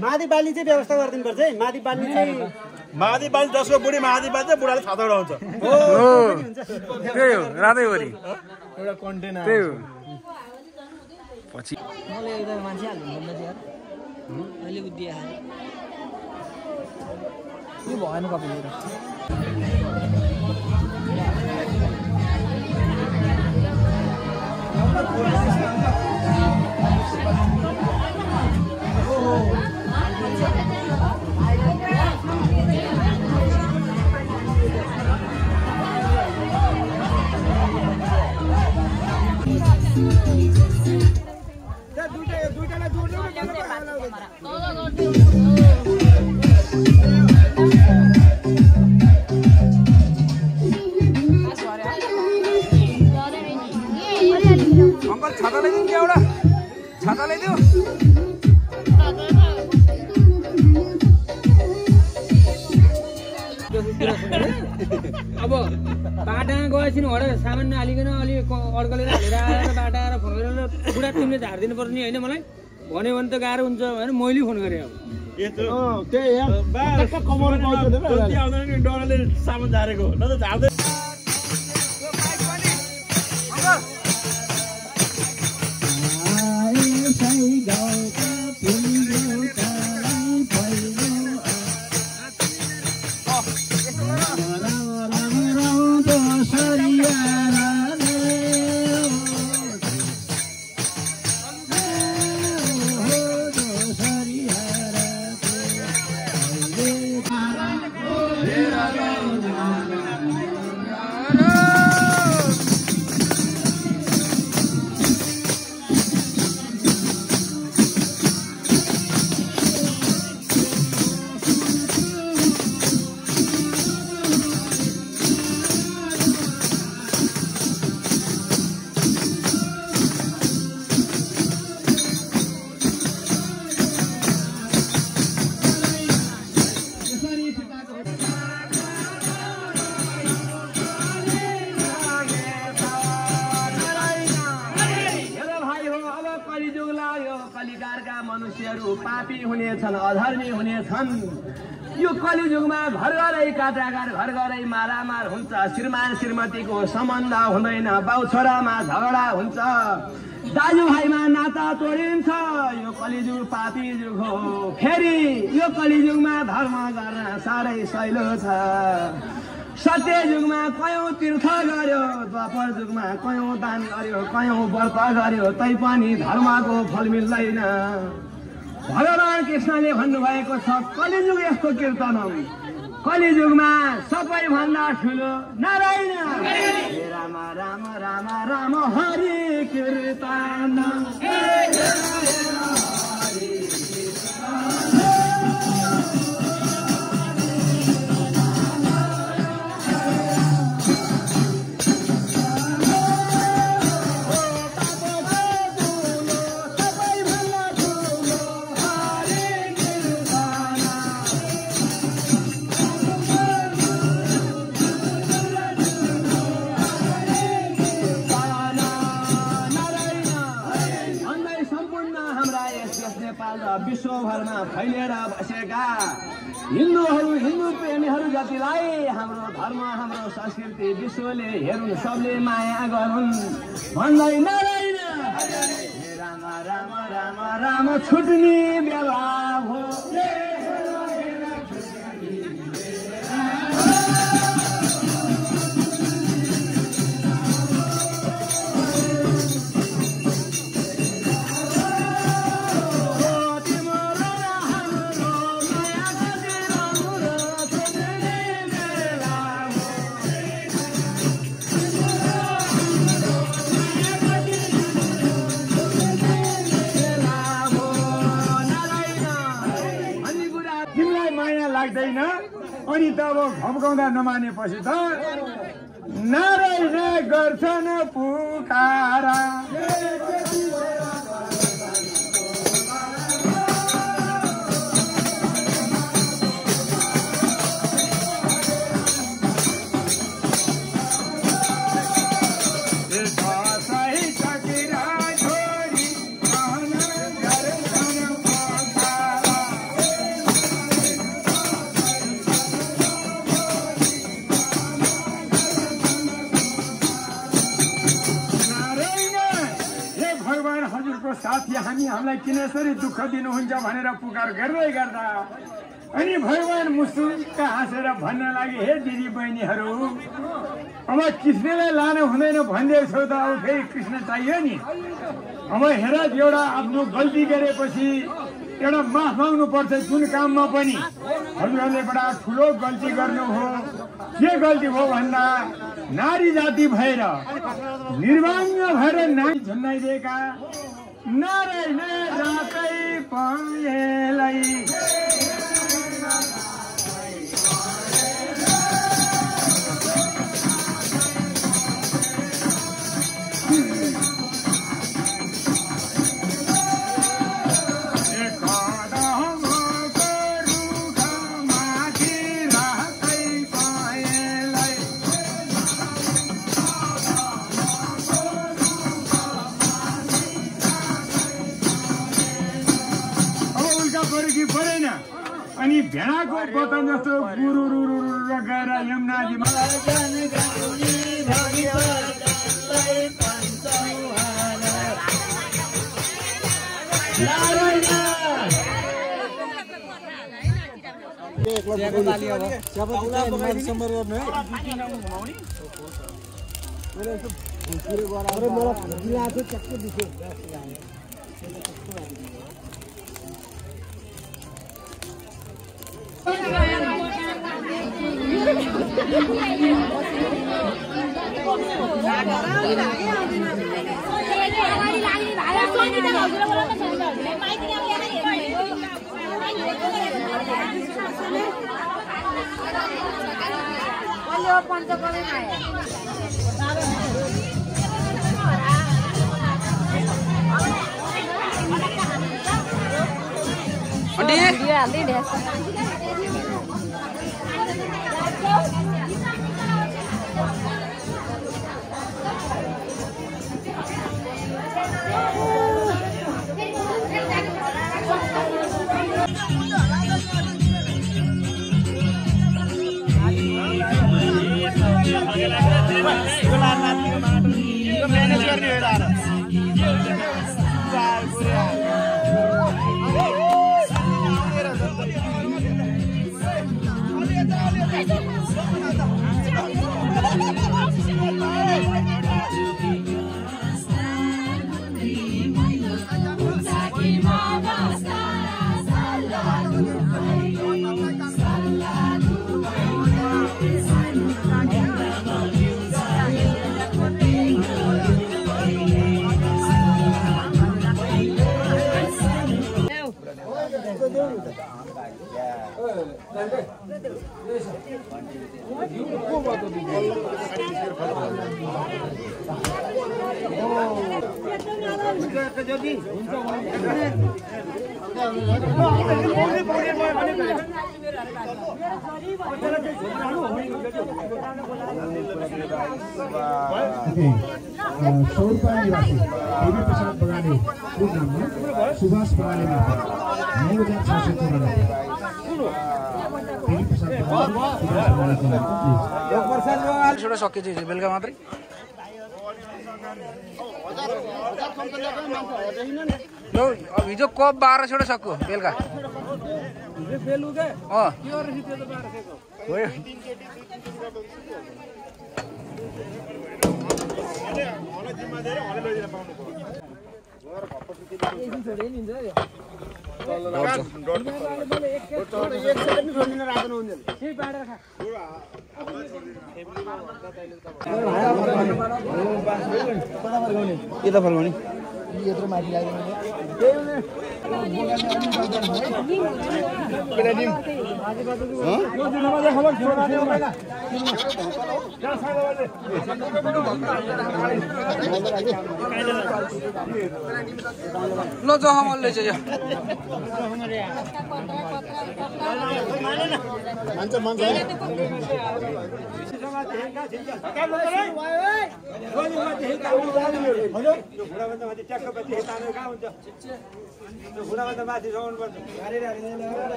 मादी बाली चाहिँ व्यवस्था गरिदिनु पर्छ है। मादी बाली चाहिँ मादी बाली जसको बुढी मादी बाली चाहिँ बुढाले छाता उडाउँछ। त्यही हो रातैभरि एउटा कन्टेन्ट त्यही हो। पछि मैले एउटा मान्छे हाल्नु भन्दा चाहिँ यार अहिले बुद्धि आयो यो भएन कपी लिएर अंकल छाता ल्याइदिनु क्या एउटा छाता ल्याइदियो अब बाटामा गएपछि हडे सामान नहालिकन अलि अड्कलेर हालेर आएर बाटा आएर फोन गरेर बुढा तिमीले झारिदिनु पर्ने होइन मलाई भन्यो भने त गाह्रो हुन्छ भने मैले फोन गरेँ अब डरले सामान झारेको न त झार्दै पापी हुनेछन् अधर्मी हुनेछन् यो कलियुगमा घर घरै काटाकार घर घरै मारामार हुन्छ श्रीमान श्रीमतीको सम्बन्ध हुँदैन बाउ छोरामा झगडा हुन्छ दाजुभाइमा नाता तोडिन्छ यो कलियुग पापी युग हो फेरि यो कलियुगमा धर्म गर्न साह्रै सहिलो छ सत्य युगमा कयौं तीर्थ गर्यो द्वापर युगमा कयौं दान गर्यो कयौं व्रत गर्यो तैपनि धर्मको फल मिल्दैन भगवान कृष्णले भन्नुभएको छ कलियुग यस्तो कीर्तनम कलियुगमा सबैभन्दा ठुलो नारायण राम राम राम राम हरि कीर्तन विश्वभरमा फैलिएर बसेका हिन्दूहरू हिन्दू प्रेमीहरू जतिलाई हाम्रो धर्म हाम्रो संस्कृति विश्वले हेरुन् सबले माया गरून् भन्दै नारायण राम राम राम राम छुट्ने बेला हो अनि तब घम्काउँदा नमानेपछि त नारायण गर्छन् पुकारा हामी हामीलाई किन यसरी दुःख दिनुहुन्छ भनेर पुकार गर्दै गर्दा अनि भगवान मुस्कुक्क हाँसेर भन्न लागे हे दिदी बहिनीहरू अब कृष्णलाई लानु हुँदैन भनिदिएको छौ त अब फेरि कृष्ण चाहियो नि अब हेर एउटा आफ्नो गल्ती गरेपछि एउटा माफ माग्नु पर्छ जुन काममा पनि हजुरहरूले बडा ठुलो गल्ती गर्नु हो के गल्ती हो भन्दा नारी जाति भएर निर्वाङ्ग भएर नारी झुन्डाइदिएका नारायण रातै पाएलाई परेन अनि भेडाको पतन जस्तो गुरुरु गएर यमुनाजीमा सुभाष बगाले सकिन्छ बेलुका मात्रै हिजो कप 1200 सक्यो बेलुका यता फर्काउने यत्रो माथि लाग्दैन ल जहमलले चाहिँ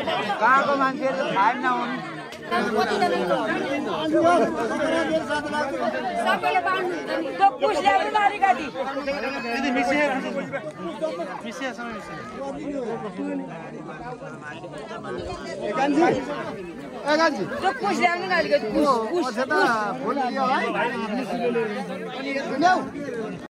कहाँको मान्छेहरू थाहा नहुन् सबैले बाँड्नुहुन्छ नि त्यो पुसले पनि मारी गाडी त्यो पुसले पनि गाडी